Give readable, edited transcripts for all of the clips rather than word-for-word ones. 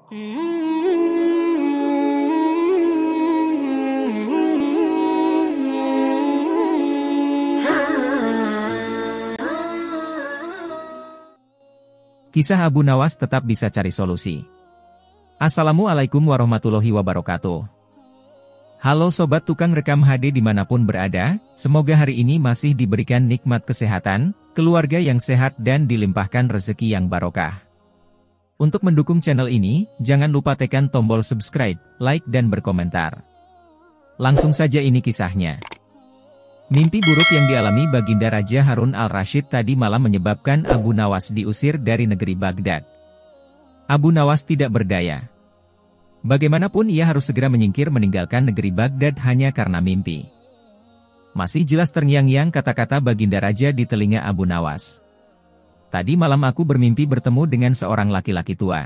Kisah Abu Nawas tetap bisa cari solusi. Assalamualaikum warahmatullahi wabarakatuh. Halo Sobat Tukang Rekam HD dimanapun berada, semoga hari ini masih diberikan nikmat kesehatan, keluarga yang sehat dan dilimpahkan rezeki yang barokah. Untuk mendukung channel ini, jangan lupa tekan tombol subscribe, like dan berkomentar. Langsung saja ini kisahnya. Mimpi buruk yang dialami Baginda Raja Harun al-Rasyid tadi malam menyebabkan Abu Nawas diusir dari negeri Baghdad. Abu Nawas tidak berdaya. Bagaimanapun ia harus segera menyingkir meninggalkan negeri Baghdad hanya karena mimpi. Masih jelas terngiang-ngiang kata-kata Baginda Raja di telinga Abu Nawas. Tadi malam aku bermimpi bertemu dengan seorang laki-laki tua.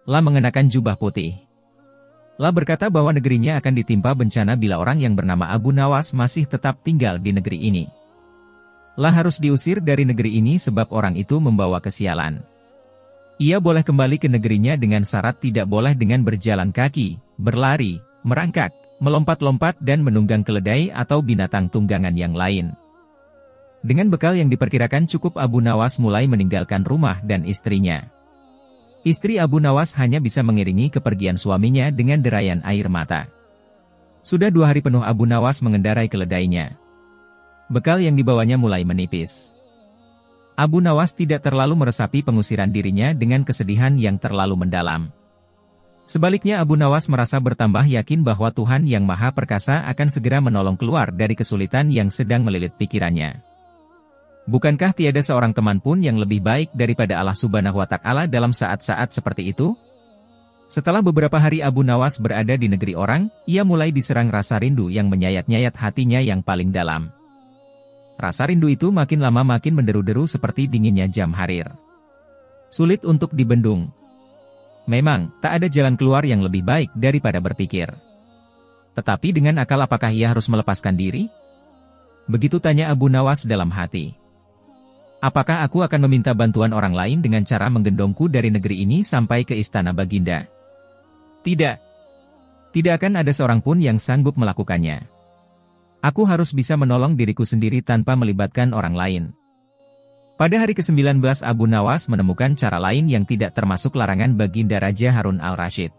La mengenakan jubah putih. La berkata bahwa negerinya akan ditimpa bencana bila orang yang bernama Abu Nawas masih tetap tinggal di negeri ini. La harus diusir dari negeri ini sebab orang itu membawa kesialan. Ia boleh kembali ke negerinya dengan syarat tidak boleh dengan berjalan kaki, berlari, merangkak, melompat-lompat dan menunggang keledai atau binatang tunggangan yang lain. Dengan bekal yang diperkirakan cukup, Abu Nawas mulai meninggalkan rumah dan istrinya. Istri Abu Nawas hanya bisa mengiringi kepergian suaminya dengan derayan air mata. Sudah 2 hari penuh Abu Nawas mengendarai keledainya. Bekal yang dibawanya mulai menipis. Abu Nawas tidak terlalu meresapi pengusiran dirinya dengan kesedihan yang terlalu mendalam. Sebaliknya Abu Nawas merasa bertambah yakin bahwa Tuhan Yang Maha Perkasa akan segera menolong keluar dari kesulitan yang sedang melilit pikirannya. Bukankah tiada seorang teman pun yang lebih baik daripada Allah Subhanahu wa Ta'ala dalam saat-saat seperti itu? Setelah beberapa hari Abu Nawas berada di negeri orang, ia mulai diserang rasa rindu yang menyayat-nyayat hatinya yang paling dalam. Rasa rindu itu makin lama makin menderu-deru seperti dinginnya jam harir. Sulit untuk dibendung. Memang, tak ada jalan keluar yang lebih baik daripada berpikir. Tetapi dengan akal apakah ia harus melepaskan diri? Begitu tanya Abu Nawas dalam hati. Apakah aku akan meminta bantuan orang lain dengan cara menggendongku dari negeri ini sampai ke istana Baginda? Tidak. Tidak akan ada seorang pun yang sanggup melakukannya. Aku harus bisa menolong diriku sendiri tanpa melibatkan orang lain. Pada hari ke-19 Abu Nawas menemukan cara lain yang tidak termasuk larangan Baginda Raja Harun al-Rasyid.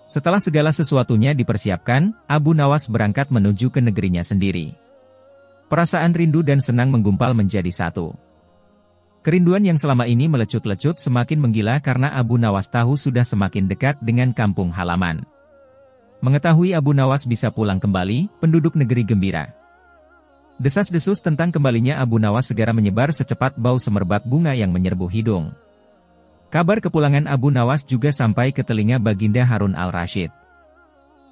Setelah segala sesuatunya dipersiapkan, Abu Nawas berangkat menuju ke negerinya sendiri. Perasaan rindu dan senang menggumpal menjadi satu. Kerinduan yang selama ini melecut-lecut semakin menggila karena Abu Nawas tahu sudah semakin dekat dengan kampung halaman. Mengetahui Abu Nawas bisa pulang kembali, penduduk negeri gembira. Desas-desus tentang kembalinya Abu Nawas segera menyebar secepat bau semerbak bunga yang menyerbu hidung. Kabar kepulangan Abu Nawas juga sampai ke telinga Baginda Harun al-Rasyid.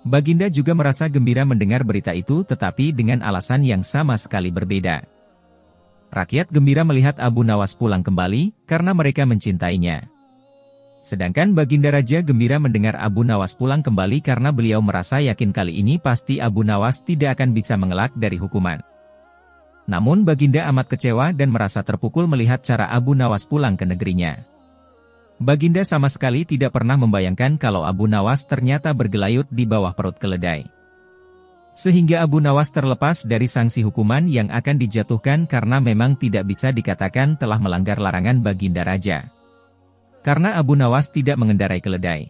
Baginda juga merasa gembira mendengar berita itu tetapi dengan alasan yang sama sekali berbeda. Rakyat gembira melihat Abu Nawas pulang kembali karena mereka mencintainya. Sedangkan Baginda Raja gembira mendengar Abu Nawas pulang kembali karena beliau merasa yakin kali ini pasti Abu Nawas tidak akan bisa mengelak dari hukuman. Namun Baginda amat kecewa dan merasa terpukul melihat cara Abu Nawas pulang ke negerinya. Baginda sama sekali tidak pernah membayangkan kalau Abu Nawas ternyata bergelayut di bawah perut keledai. Sehingga Abu Nawas terlepas dari sanksi hukuman yang akan dijatuhkan karena memang tidak bisa dikatakan telah melanggar larangan Baginda Raja. Karena Abu Nawas tidak mengendarai keledai.